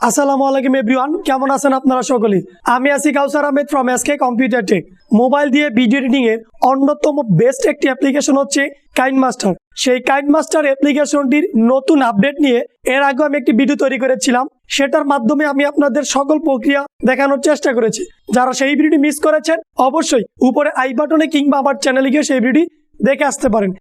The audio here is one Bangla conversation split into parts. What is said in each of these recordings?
আসসালামুয়ালাইকুম এভরিওয়ান, কেমন আছেন আপনারা সকলেই? আমি আছি Kawsar Ahmed from SK computer tech. Mobile দিয়ে ভিডিও এডিটিং এর অন্যতম বেস্ট একটি অ্যাপ্লিকেশন হচ্ছে কাইনমাস্টার। সেই কাইনমাস্টার অ্যাপ্লিকেশনটির নতুন আপডেট নিয়ে এর আগে আমি একটি ভিডিও তৈরি করেছিলাম। সেটার মাধ্যমে আমি আপনাদের সকল প্রক্রিয়া দেখানোর চেষ্টা করেছি। যারা সেই ভিডিওটি মিস করেছেন অবশ্যই উপরে আই বাটনে কিংবা আমার চ্যানেলে গিয়ে সেই ভিডিওটি দেখে আসতে পারেন,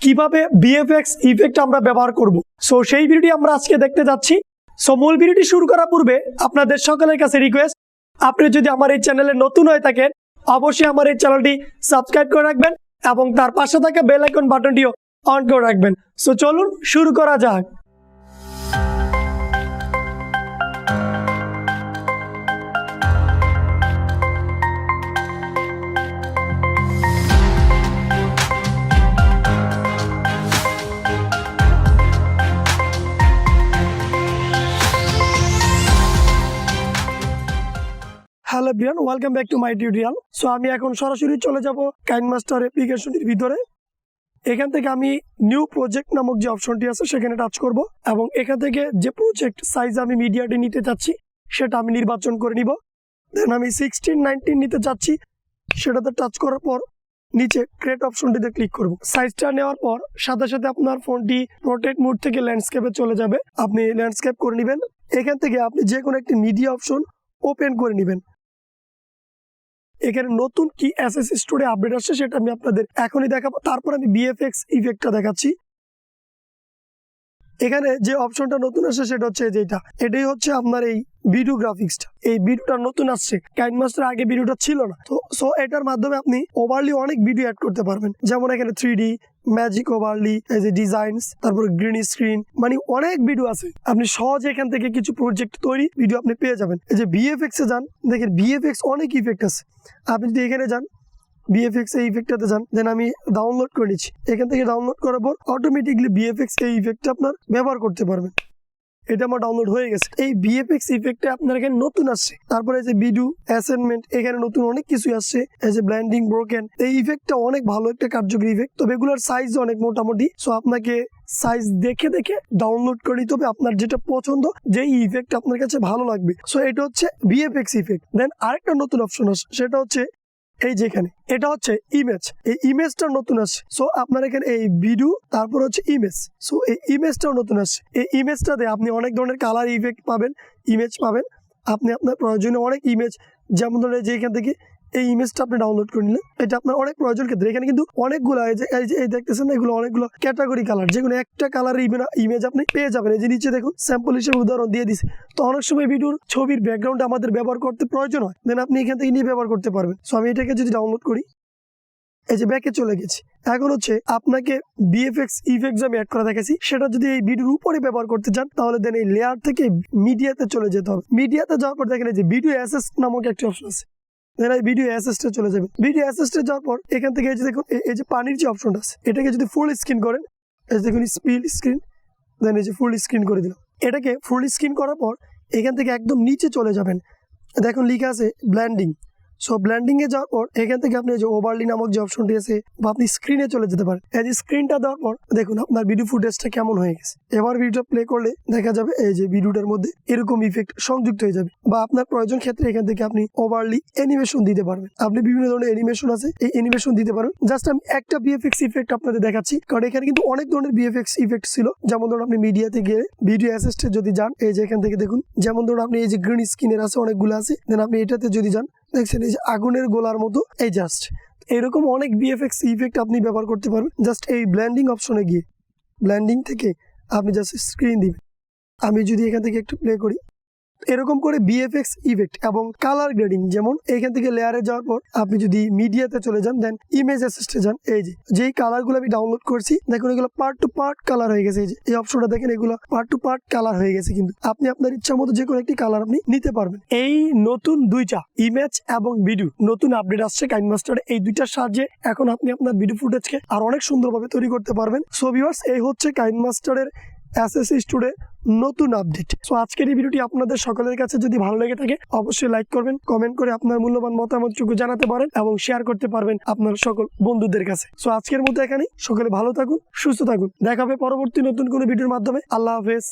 কিভাবে VFX ইফেক্ট আমরা ব্যবহার করব। সো সেই ভিডিওটি আমরা আজকে দেখতে যাচ্ছি। সো মূল ভিডিওটি শুরু করার পূর্বে আপনাদের সকলের কাছে রিকোয়েস্ট, আপনি যদি আমার এই চ্যানেলে নতুন হয়ে থাকেন অবশ্যই আমার এই চ্যানেলটি সাবস্ক্রাইব করে রাখবেন এবং তার পাশে থাকা বেল আইকন বাটনটিও অন করে রাখবেন। সো চলুন শুরু করা যাক। Hello everyone, welcome back to my tutorial. So আমি এখন সরাসরি চলে যাব কাইনমাস্টার অ্যাপ্লিকেশনটির ভিতরে। এখান থেকে আমি নিউ প্রজেক্ট নামক যে অপশনটি আছে সেখানে টাচ করব এবং এখান থেকে যে প্রজেক্ট সাইজ আমি মিডিয়াটি নিতে চাচ্ছি সেটা আমি নির্বাচন করে নিব। দেন আমি 16:19 নিতে চাচ্ছি, সেটাতে টাচ করার পর নিচে ক্রিয়েট অপশনটিতে ক্লিক করব। সাইজটা নেওয়ার পর সাথে সাথে আপনার ফোনটি পোর্ট্রেট মোড থেকে ল্যান্ডস্কেপে চলে যাবে। আপনি ল্যান্ডস্কেপ করে নেবেন। এখান থেকে আপনি যে কোনো একটি মিডিয়া অপশন ওপেন করে নেবেন। এখানে নতুন কি স্টুডিও আপডেট আসছে সেটা আমি আপনাদের এখনই দেখাবো। তারপর আমি VFX ইফেক্টটা দেখাচ্ছি। এখানে যে অপশনটা নতুন আসছে সেটা হচ্ছে যেটা, এটাই হচ্ছে আপনার এই ভিডিও গ্রাফিক্সটা। এই ভিডিওটা নতুন আসছে, কাইনমাস্টার আগে ভিডিওটা ছিল না। তো সো এটার মাধ্যমে আপনি ওভারলি অনেক ভিডিও অ্যাড করতে পারবেন। যেমন এখানে 3D ম্যাজিক ওভারলি, এই যে ডিজাইনস, তারপর গ্রিন স্ক্রিন, মানে অনেক ভিডিও আছে। আপনি সহজে এখান থেকে কিছু প্রজেক্ট তৈরি ভিডিও আপনি পেয়ে যাবেন। এই যে VFX এ যান, দেখেন VFX অনেক ইফেক্ট আছে। আপনি যদি এখানে যান VFX এই ইফেক্টটাতে যান, দেন আমি ডাউনলোড করে নিচ্ছি। এখান থেকে ডাউনলোড করার পর অটোমেটিকলি VFX এই ইফেক্টটা আপনার ব্যবহার করতে পারবেন। এটা আমার ডাউনলোড হয়ে গেছে। এই VFX ইফেক্টটা আপনার এখানে নতুন আসছে। তারপরে এই যে ভিডিও অ্যাসাইনমেন্ট, এখানে নতুন অনেক কিছু আসছে। এই যে ব্লেন্ডিং ব্রোকেন, এই ইফেক্টটা অনেক ভালো একটা কার্যকরী ইফেক্ট। তবে এগুলোর সাইজ অনেক মোটামুটি। সো আপনাকে সাইজ দেখে দেখে ডাউনলোড করে নিতে হবে আপনার যেটা পছন্দ, যেই ইফেক্ট আপনার কাছে ভালো লাগবে। সো এটা হচ্ছে VFX ইফেক্ট। দেন আরেকটা নতুন অপশন আসছে, সেটা হচ্ছে এই যেখানে, এটা হচ্ছে ইমেজ। এই ইমেজটা নতুন আসছে। সো আপনার এখানে এই ভিডিও, তারপর হচ্ছে ইমেজ। সো এই ইমেজটাও নতুন আসছে। এই ইমেজটাতে আপনি অনেক ধরনের কালার ইফেক্ট পাবেন, ইমেজ পাবেন। আপনি আপনার প্রয়োজনীয় অনেক ইমেজ, যেমন ধরেন যে এখান থেকে এই ইমেজটা আপনি ডাউনলোড করে নিলেন, এটা আপনার অনেক প্রয়োজন ক্ষেত্রে। এখানে কিন্তু অনেকগুলো এই দেখতেছেন, এগুলো অনেকগুলো ক্যাটাগরি কালার, যেগুলো একটা কালার ইমেজ আপনি পেয়ে যাবেন। এই যে নিচে দেখুন স্যাম্পল হিসেবে উদাহরণ দিয়ে দিছে। তো অনেক সময় ভিডিওর ছবির ব্যাকগ্রাউন্ড আমাদের ব্যবহার করতে প্রয়োজন হয়, দেন আপনি এখান থেকে নিয়ে ব্যবহার করতে পারবেন। সো আমি এটাকে যদি ডাউনলোড করি, এই যে ব্যাকে চলে গেছি। এখন হচ্ছে আপনাকে VFX ইফেক্ট আমি অ্যাড করা দেখেছি, সেটা যদি এই ভিডিওর উপরে ব্যবহার করতে চান তাহলে দেন এই লেয়ার থেকে মিডিয়াতে চলে যেতে হবে। মিডিয়াতে যাওয়ার পর দেখেন এই যে ভিডিও অ্যাসেস নামক একটি অপশন আছে। ভিডিও অ্যাসেস্টে চলে যাবে। ভিডিও অ্যাসেস্টে যাওয়ার পর এখান থেকে এই যে দেখুন এই যে পানির যে অপশনটা আছে, এটাকে যদি ফুল স্ক্রিন করেন, এই যে দেখুন স্পিড স্ক্রিন, দেন এই যে ফুল স্ক্রিন করে দিলাম। এটাকে ফুল স্ক্রিন করার পর এখান থেকে একদম নিচে চলে যাবেন। দেখুন লিখা আছে ব্লেন্ডিং। সো ব্লেন্ডিং এ যাওয়ার পর এখান থেকে আপনি যে ওভারলি নামক যে অপশনটি আছে, বা আপনি স্ক্রিনে চলে যেতে পারেন। এই যে স্ক্রিনটা দেওয়ার পর দেখুন আপনার ভিডিও ফুটেজটা কেমন হয়ে গেছে। এবার ভিডিওটা প্লে করলে দেখা যাবে এই যে ভিডিওটার মধ্যে এরকম ইফেক্ট সংযুক্ত হয়ে যাবে। বা আপনার প্রয়োজন ক্ষেত্রে এখান থেকে আপনি ওভারলি অ্যানিমেশন দিতে পারবেন। আপনি বিভিন্ন ধরনের অ্যানিমেশন আছে, এই অ্যানিমেশন দিতে পারেন। জাস্ট আমি একটা VFX ইফেক্ট আপনাদের দেখাচ্ছি, কারণ এখানে কিন্তু অনেক ধরনের VFX ইফেক্ট ছিল। যেমন ধরুন আপনি মিডিয়াতে গিয়ে ভিডিও অ্যাসিস্টে যদি যান, এই যে এখান থেকে দেখুন, যেমন ধরুন আপনি এই যে গ্রিন স্ক্রিনের আছে অনেকগুলো আছে, দেন আপনি এটাতে যদি যান, দেখছেন এই যে আগুনের গোলার মতো, এই জাস্ট এরকম অনেক VFX ইফেক্ট আপনি ব্যবহার করতে পারবেন। জাস্ট এই ব্লেন্ডিং অপশনে গিয়ে ব্লেন্ডিং থেকে আপনি জাস্ট স্ক্রিন দিবেন। আমি যদি এখান থেকে একটু প্লে করি, এরকম করে VFX ইফেক্ট এবং কালার গ্রেডিং, যেমন এখান থেকে লেয়ারে যাওয়ার পর আপনি যদি মিডিয়াতে চলে যান, দেন ইমেজ অ্যাসিস্টে যান, এই যে যেই কালারগুলো আমি ডাউনলোড করছি দেখুন এগুলো পার্ট টু পার্ট কালার হয়ে গেছে। এই যে এই অপশনটা দেখেন, এগুলো পার্ট টু পার্ট কালার হয়ে গেছে। কিন্তু আপনি আপনার ইচ্ছা মতো যে কোনো একটি কালার আপনি নিতে পারবেন। এই নতুন দুইটা ইমেজ এবং ভিডিও নতুন আপডেট আসছে কাইনমাস্টারে। এই দুইটার সাহায্যে এখন আপনি আপনার ভিডিও ফুটেজকে আর অনেক সুন্দরভাবে তৈরি করতে পারবেন। সো ভিউয়ার্স, এই হচ্ছে কাইনমাস্টারের Insitute নতুন আপডেট। সো আজকের এই ভিডিওটি আপনাদের সকলের কাছে যদি ভালো লেগে থাকে অবশ্যই লাইক করবেন, কমেন্ট করে আপনার মূল্যবান মতামতটুকু জানাতে পারেন এবং শেয়ার করতে পারবেন আপনার সকল বন্ধুদের কাছে। সো আজকের মতো এখানেই, সকলে ভালো থাকুন, সুস্থ থাকুন। দেখা হবে পরবর্তী নতুন কোনো ভিডিওর মাধ্যমে। আল্লাহ হাফেজ।